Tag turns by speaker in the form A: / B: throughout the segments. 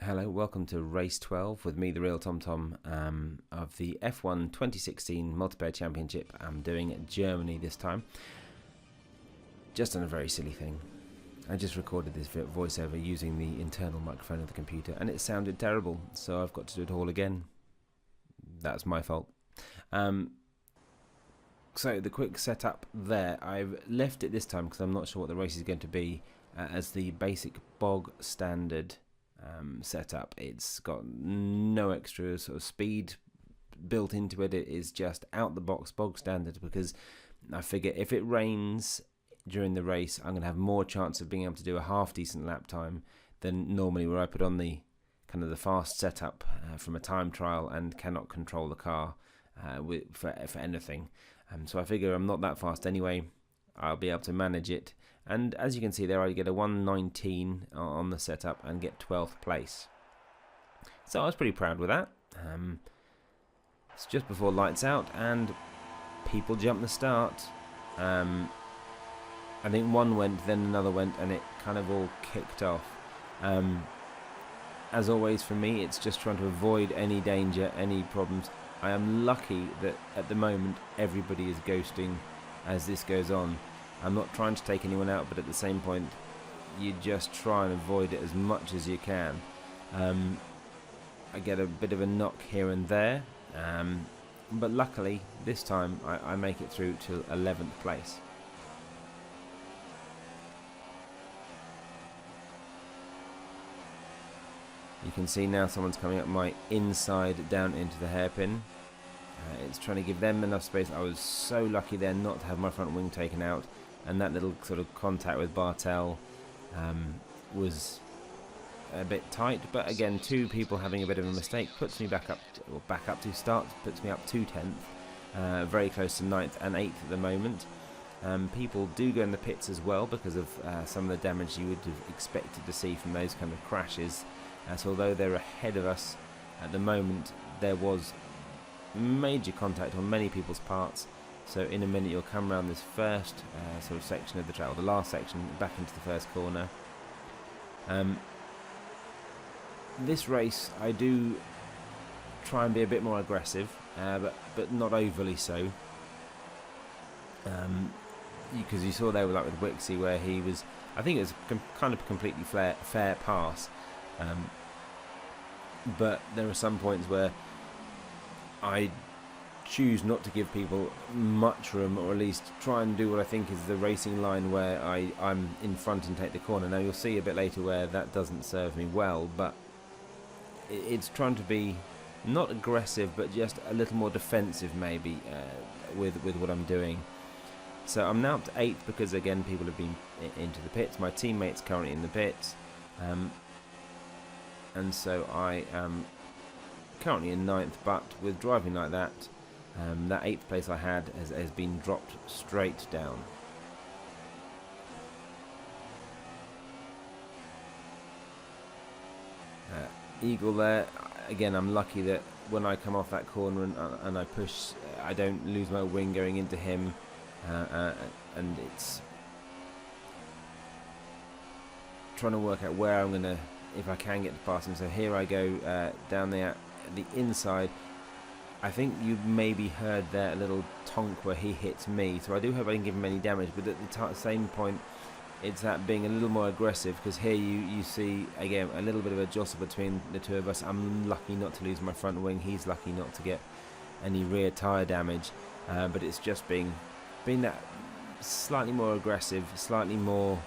A: Hello, welcome to Race 12 with me, the real Tom Tom, of the F1 2016 Multiplayer Championship. I'm doing Germany this time. Just on a very silly thing. I just recorded this voiceover using the internal microphone of the computer and it sounded terrible, so I've got to do it all again. That's my fault. So the quick setup there, I've left it this time because I'm not sure what the race is going to be as the basic bog standard setup. It's got no extra sort of speed built into it. It is just out the box bog standard because I figure if it rains during the race, I'm going to have more chance of being able to do a half decent lap time than normally, where I put on the kind of the fast setup from a time trial and cannot control the car for anything. So I figure I'm not that fast anyway. I'll be able to manage it. And as you can see there, I get a 1:19 on the setup and get 12th place. So I was pretty proud with that. It's just before lights out and people jump the start. I think one went, then another went, and it kind of all kicked off. As always for me, it's just trying to avoid any danger, any problems. I am lucky that at the moment everybody is ghosting as this goes on. I'm not trying to take anyone out, but at the same point, you just try and avoid it as much as you can. I get a bit of a knock here and there, but luckily this time I make it through to 11th place. You can see now someone's coming up my inside down into the hairpin. It's trying to give them enough space. I was so lucky there not to have my front wing taken out, and that little sort of contact with Bartel was a bit tight. But again, two people having a bit of a mistake puts me back up to start, puts me up to 10th, very close to 9th and 8th at the moment. People do go in the pits as well because of some of the damage you would have expected to see from those kind of crashes. So although they're ahead of us at the moment, there was major contact on many people's parts. So in a minute you'll come around this first sort of section of the track, or the last section, back into the first corner. This race I do try and be a bit more aggressive, but not overly so. Because you saw there with Wixie where he was, I think it was kind of completely fair pass. But there are some points where I choose not to give people much room, or at least try and do what I think is the racing line where I'm in front and take the corner. Now you'll see a bit later where that doesn't serve me well, but it's trying to be not aggressive but just a little more defensive maybe with what I'm doing. So I'm now up to 8th because again people have been into the pits. My teammate's currently in the pits. And so I am currently in 9th, but with driving like that, that 8th place I had has been dropped straight down. Eagle there, again I'm lucky that when I come off that corner and I push, I don't lose my wing going into him, and it's trying to work out where I'm going to, if I can get past him. So here I go down there at the inside. I think you maybe heard there a little tonk where he hits me, so I do hope I didn't give him any damage, but at the same point it's that being a little more aggressive, because here you see again a little bit of a jostle between the two of us. I'm lucky not to lose my front wing, he's lucky not to get any rear tyre damage, but it's just being that slightly more aggressive, slightly more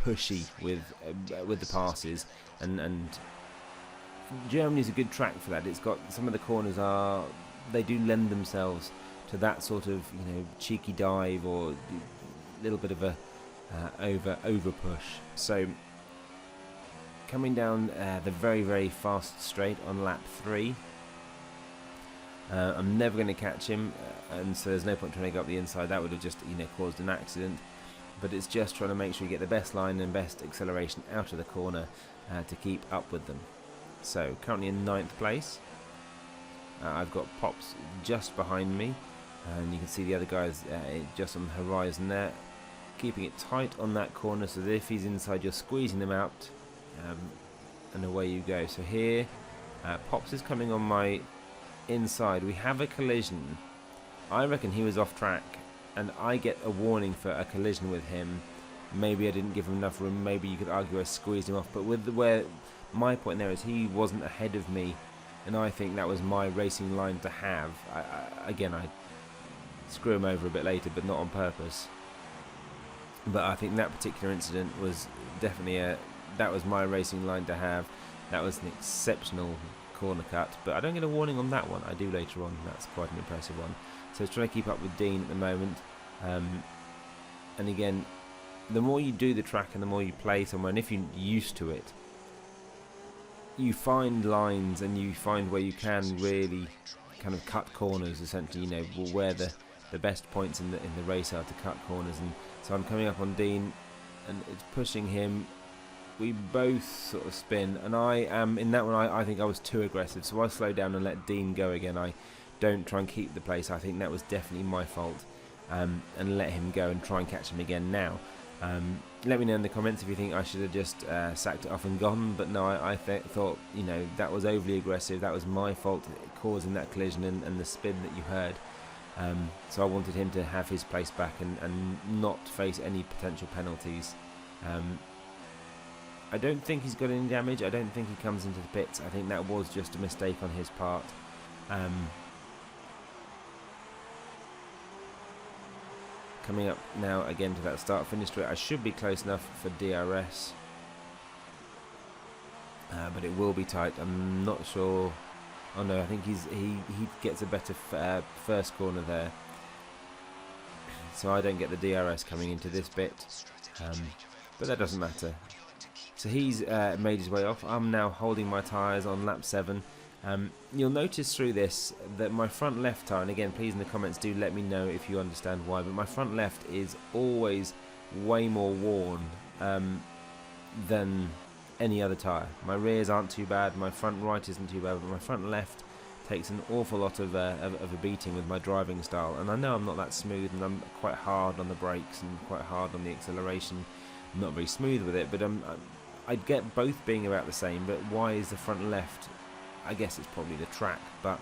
A: pushy with the passes, and Germany's a good track for that. It's got some of the corners they do lend themselves to that sort of cheeky dive or a little bit of a over push. So coming down the very very fast straight on lap 3, I'm never going to catch him, and so there's no point trying to go up the inside. That would have just caused an accident. But it's just trying to make sure you get the best line and best acceleration out of the corner to keep up with them. So currently in 9th place. I've got Pops just behind me, and you can see the other guys just on the horizon there, keeping it tight on that corner so that if he's inside you're squeezing them out. and away you go. So here, Pops is coming on my inside. We have a collision. I reckon he was off track, and I get a warning for a collision with him. Maybe I didn't give him enough room. Maybe you could argue I squeezed him off. But with where my point there is, he wasn't ahead of me, and I think that was my racing line to have. Again, I screw him over a bit later, but not on purpose. But I think that particular incident was definitely that was my racing line to have. That was an exceptional corner cut, but I don't get a warning on that one. I do later on. That's quite an impressive one. So it's trying to keep up with Dean at the moment. And again, the more you do the track and the more you play somewhere, and if you're used to it, you find lines and you find where you can really kind of cut corners, essentially, you know, where the best points in the race are to cut corners. And so I'm coming up on Dean, and it's pushing him. We both sort of spin, and I am in that one. I think I was too aggressive, so I slow down and let Dean go again. I don't try and keep the place. I think that was definitely my fault, and let him go and try and catch him again now. Let me know in the comments if you think I should have just sacked it off and gone, but no, I thought, you know, that was overly aggressive. That was my fault causing that collision and the spin that you heard. So I wanted him to have his place back and not face any potential penalties. I don't think he's got any damage. I don't think he comes into the pits. I think that was just a mistake on his part. Coming up now again to that start-finish straight. I should be close enough for DRS, but it will be tight. I'm not sure. Oh no, I think he gets a better first corner there, so I don't get the DRS coming into this bit, but that doesn't matter. So he's made his way off. I'm now holding my tyres on lap 7. You'll notice through this that my front left tyre, and again please in the comments do let me know if you understand why, but my front left is always way more worn than any other tyre. My rears aren't too bad, my front right isn't too bad, but my front left takes an awful lot of a beating with my driving style. And I know I'm not that smooth, and I'm quite hard on the brakes and quite hard on the acceleration. I'm not very smooth with it, but I'd get both being about the same. But why is the front left? I guess it's probably the track, but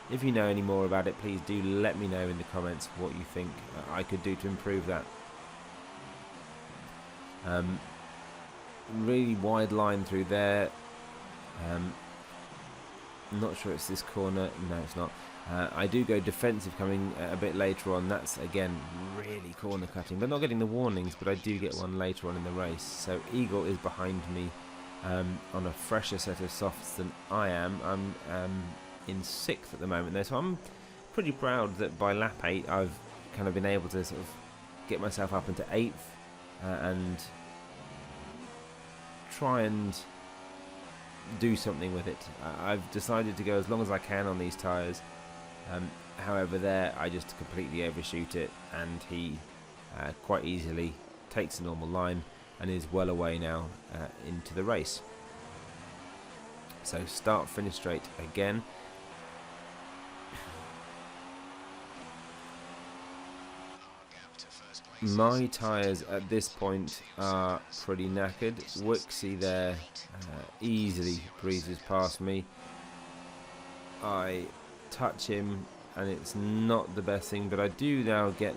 A: if you know any more about it, please do let me know in the comments what you think I could do to improve that. Really wide line through there. I'm not sure it's this corner. No, it's not. I do go defensive coming a bit later on. That's again really corner cutting, but not getting the warnings, but I do get one later on in the race. So Eagle is behind me on a fresher set of softs than I am. I'm in 6th at the moment there, so I'm pretty proud that by lap 8 I've kind of been able to sort of get myself up into 8th and try and do something with it. I've decided to go as long as I can on these tyres. However, there I just completely overshoot it, and he quite easily takes the normal line and is well away now into the race. So start finish straight again. My tyres at this point are pretty knackered. Wixie there easily breezes past me. I touch him and it's not the best thing, but I do now get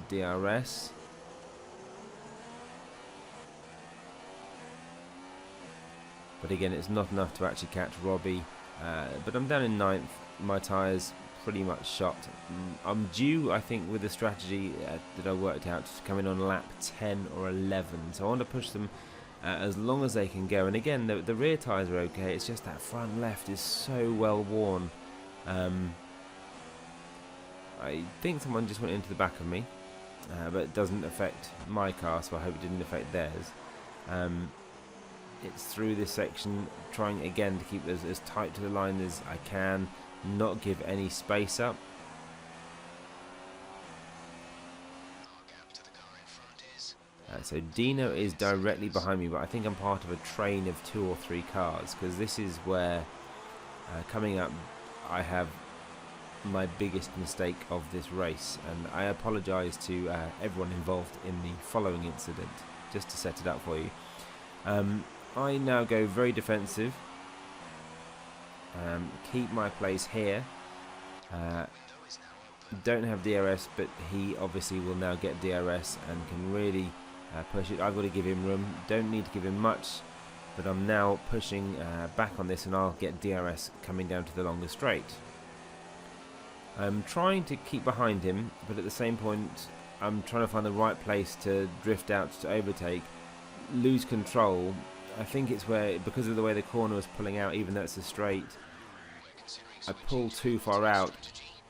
A: DRS. But again, it's not enough to actually catch Robbie. But I'm down in 9th. My tyres pretty much shot. I'm due, I think, with the strategy that I worked out, to come in on lap 10 or 11. So I want to push them as long as they can go. And again, the rear tyres are okay. It's just that front left is so well worn. I think someone just went into the back of me, but it doesn't affect my car, so I hope it didn't affect theirs. It's through this section, trying again to keep as tight to the line as I can, not give any space up. So Dino is directly behind me, but I think I'm part of a train of 2 or 3 cars, because this is where coming up I have my biggest mistake of this race, and I apologise to everyone involved in the following incident, just to set it up for you. I now go very defensive. Keep my place here. Don't have DRS, but he obviously will now get DRS and can really push it. I've got to give him room. Don't need to give him much, but I'm now pushing back on this, and I'll get DRS coming down to the longer straight. I'm trying to keep behind him, but at the same point I'm trying to find the right place to drift out to overtake, lose control. I think it's where, because of the way the corner was pulling out, even though it's a straight, I pull too far out.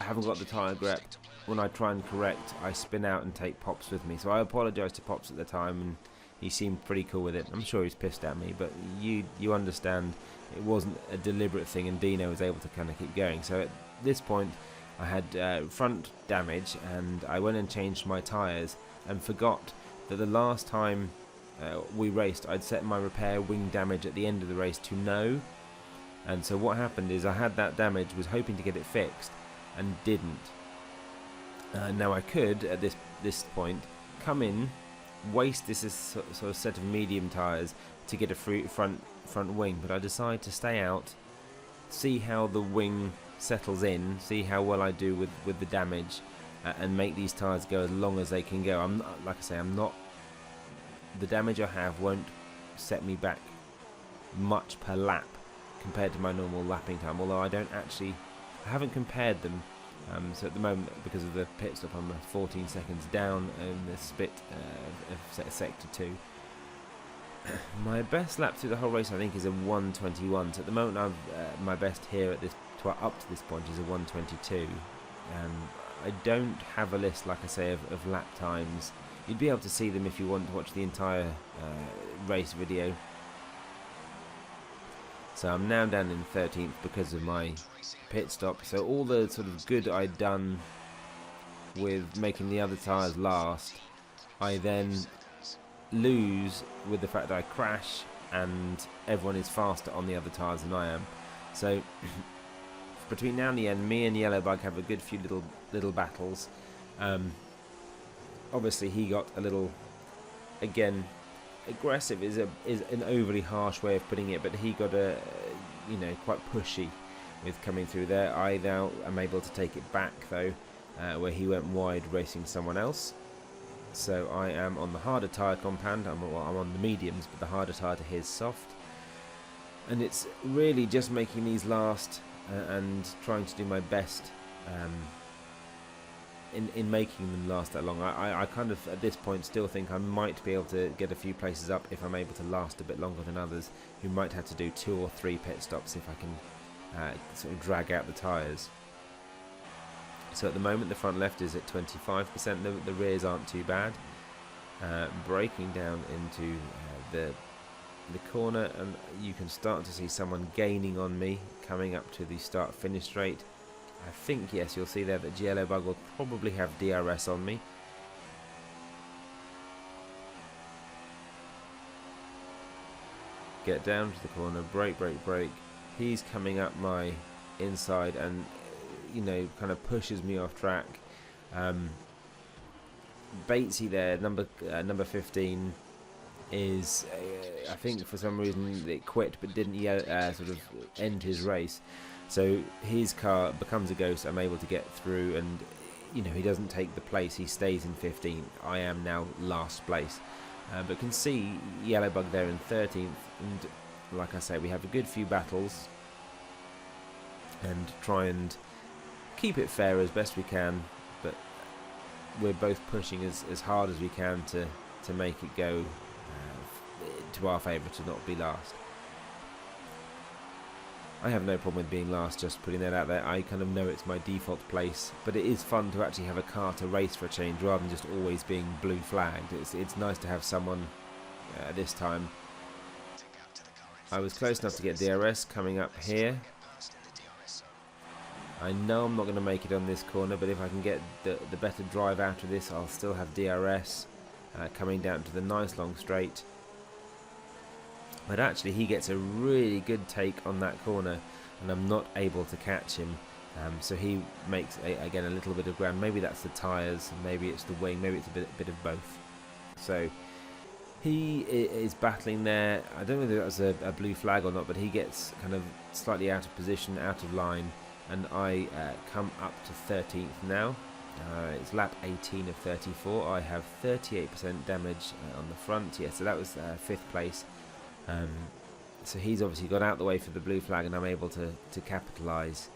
A: I haven't got the tyre grip. When I try and correct, I spin out and take Pops with me. So I apologise to Pops at the time, and he seemed pretty cool with it. I'm sure he's pissed at me, but you understand it wasn't a deliberate thing, and Dino was able to kind of keep going. So at this point I had front damage, and I went and changed my tyres and forgot that the last time we raced I'd set my repair wing damage at the end of the race to no. And so what happened is I had that damage, was hoping to get it fixed, and didn't. Now I could at this point come in, waste this sort of set of medium tyres to get a front wing, but I decided to stay out, see how the wing settles in, see how well I do with the damage, and make these tyres go as long as they can go. I'm not, like I say, the damage I have won't set me back much per lap compared to my normal lapping time, although I haven't compared them. So at the moment, because of the pit stop, I'm 14 seconds down in the split of sector 2. My best lap through the whole race, I think, is a 1:21. So at the moment, my best here at up to this point is a 1:22. I don't have a list, like I say, of lap times. You'd be able to see them if you want to watch the entire race video. So I'm now down in 13th because of my pit stop. So all the sort of good I'd done with making the other tyres last, I then lose with the fact that I crash and everyone is faster on the other tyres than I am. So between now and the end, me and Yellowbug have a good few little battles. Obviously he got a little, again, aggressive is an overly harsh way of putting it, but he got quite pushy with coming through there. I now am able to take it back though, where he went wide racing someone else. So I am on the harder tyre compound. I'm on the mediums, but the harder tyre to his soft, and it's really just making these last and trying to do my best in making them last that long. I kind of at this point still think I might be able to get a few places up if I'm able to last a bit longer than others who might have to do 2 or 3 pit stops if I can sort of drag out the tyres. So at the moment the front left is at 25%, the rears aren't too bad. Braking down into the corner, and you can start to see someone gaining on me coming up to the start finish straight. I think, yes, you'll see there that Yellowbug will probably have DRS on me. Get down to the corner, brake. He's coming up my inside and, kind of pushes me off track. Batesy there, number 15, is, I think for some reason it quit but didn't sort of end his race. So his car becomes a ghost. I'm able to get through, and he doesn't take the place. He stays in 15th. I am now last place, but can see Yellowbug there in 13th. And like I say, we have a good few battles and try and keep it fair as best we can. But we're both pushing as hard as we can to make it go to our favour to not be last. I have no problem with being last, just putting that out there. I kind of know it's my default place, but it is fun to actually have a car to race for a change rather than just always being blue flagged. It's nice to have someone this time. I was close enough to get DRS coming up here. I know I'm not going to make it on this corner, but if I can get the better drive out of this, I'll still have DRS coming down to the nice long straight. But actually he gets a really good take on that corner and I'm not able to catch him. So he makes, again, a little bit of ground. Maybe that's the tyres, maybe it's the wing, maybe it's a bit of both. So He is battling there. I don't know if that was a blue flag or not, but he gets kind of slightly out of position, out of line, and I come up to 13th now. It's lap 18 of 34. I have 38% damage on the front. Yeah, so that was 5th place. So he's obviously got out the way for the blue flag, and I'm able to capitalise.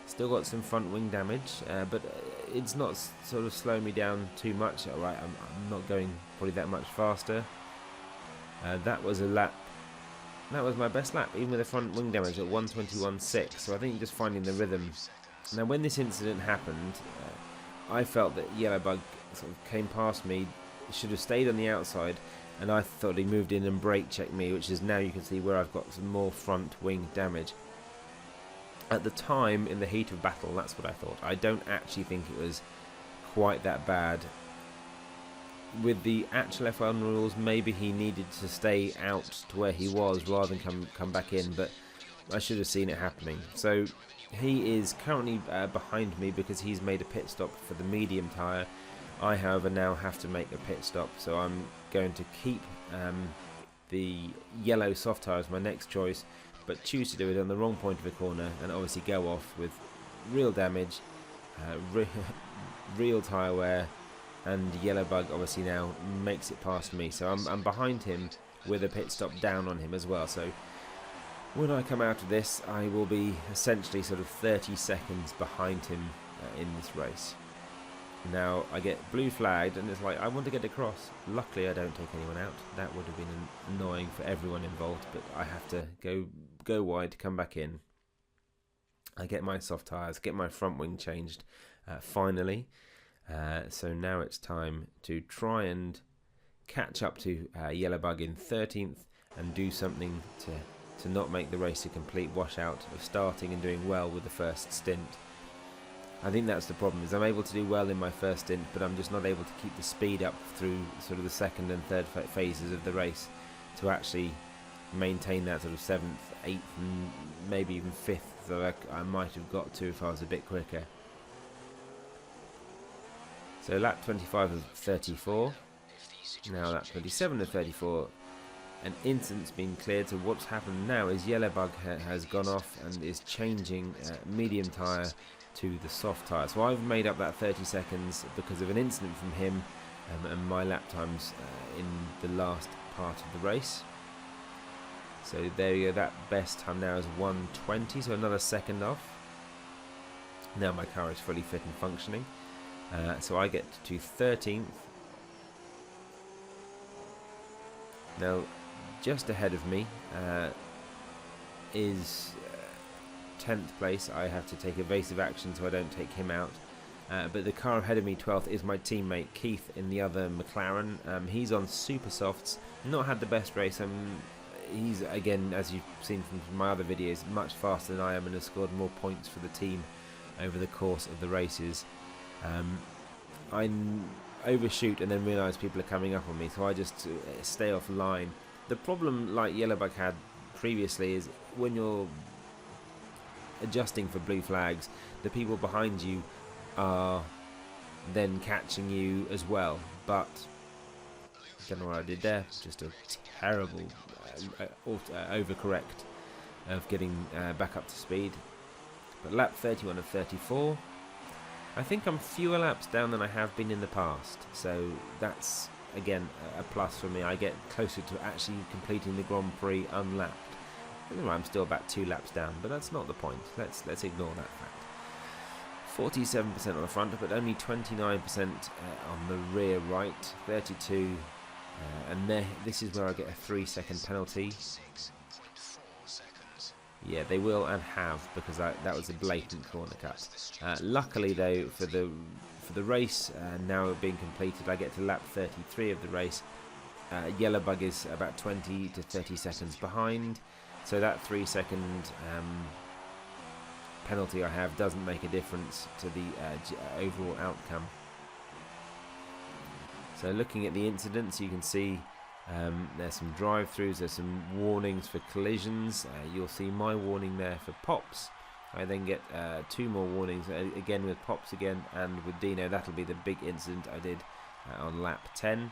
A: Still got some front wing damage, but it's not sort of slowing me down too much. Alright, I'm not going probably that much faster. That was a lap. That was my best lap, even with the front wing damage at 121.6. So I think just finding the rhythm. Now, when this incident happened, I felt that Yellowbug sort of came past me, should have stayed on the outside, and I thought he moved in and brake checked me, which is now you can see where I've got some more front wing damage. At the time, in the heat of battle, that's what I thought. I don't actually think it was quite that bad. With the actual F1 rules, maybe he needed to stay out to where he was rather than come back in, but I should have seen it happening. So he is currently behind me because he's made a pit stop for the medium tyre. I, however, now have to make a pit stop, so I'm going to keep the yellow soft tyre as my next choice, but choose to do it on the wrong point of the corner and obviously go off with real damage, real tyre wear, and Yellowbug obviously now makes it past me. So I'm behind him with a pit stop down on him as well. So when I come out of this, I will be essentially sort of 30 seconds behind him in this race. Now I get blue flagged, and it's like I want to get across. Luckily I don't take anyone out. That would have been annoying for everyone involved, but I have to go wide to come back in. I get my soft tyres, get my front wing changed finally. So now it's time to try and catch up to Yellowbug in 13th and do something to not make the race a complete washout of starting and doing well with the first stint. I think that's the problem, is I'm able to do well in my first stint, but I'm just not able to keep the speed up through sort of the second and third phases of the race to actually maintain that sort of 7th, 8th and maybe even 5th that I might have got to if I was a bit quicker. So lap 25 of 34, now lap 27 of 34, an incident's been cleared. So what's happened now is Yellowbug has gone off and is changing medium tyre to the soft tyre. So I've made up that 30 seconds because of an incident from him and my lap times in the last part of the race. So there you go, that best time now is 1:20, so another second off. Now my car is fully fit and functioning. So I get to 13th. Now just ahead of me is 10th place. I have to take evasive action so I don't take him out. But the car ahead of me, 12th, is my teammate Keith in the other McLaren. He's on super softs, not had the best race. He's, again, as you've seen from my other videos, much faster than I am and has scored more points for the team over the course of the races. I overshoot and then realise people are coming up on me, so I just stay offline. The problem, like Yellowbug had previously, is when you're adjusting for blue flags, the people behind you are then catching you as well. But I don't know what I did there, just a terrible overcorrect of getting back up to speed. But lap 31 of 34, I think I'm fewer laps down than I have been in the past, so that's again a plus for me. I get closer to actually completing the Grand Prix unlapped. I'm still about 2 laps down, but that's not the point. Let's ignore that fact. 47% on the front, but only 29% on the rear right. 32, and this is where I get a 3-second penalty. Yeah, they will and have, because that was a blatant corner cut. Luckily, though, for the race now being completed, I get to lap 33 of the race. Yellowbug is about 20 to 30 seconds behind. So that 3-second penalty I have doesn't make a difference to the overall outcome. So looking at the incidents, you can see there's some drive-throughs, there's some warnings for collisions. You'll see my warning there for Pops. I then get 2 more warnings, again with Pops again, and with Dino. That'll be the big incident I did on lap 10.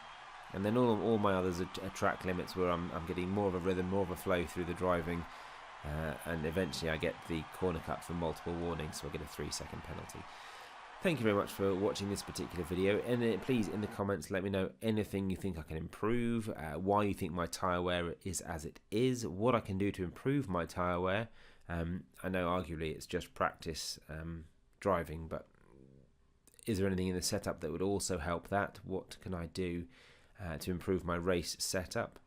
A: And then all my others are track limits where I'm getting more of a rhythm, more of a flow through the driving, and eventually I get the corner cut for multiple warnings, so I get a 3-second penalty. Thank you very much for watching this particular video, and please in the comments let me know anything you think I can improve, why you think my tyre wear is as it is, what I can do to improve my tyre wear. I know arguably it's just practice driving, but is there anything in the setup that would also help that? What can I do to improve my race setup?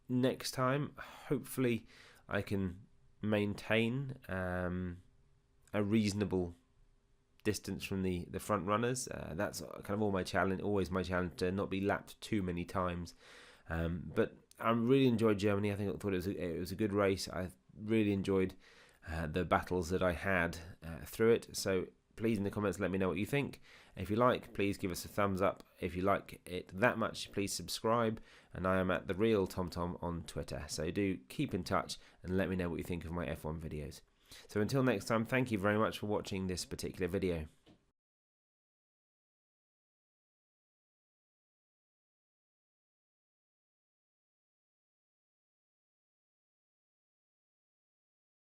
A: Next time, hopefully I can maintain a reasonable distance from the front runners. That's kind of always my challenge, to not be lapped too many times. But I really enjoyed Germany. I thought it was a good race. I really enjoyed the battles that I had through it. So please in the comments let me know what you think. If you like, please give us a thumbs up. If you like it that much, please subscribe. And I am at The Real TomTom on Twitter. So do keep in touch and let me know what you think of my F1 videos. So until next time, thank you very much for watching this particular video.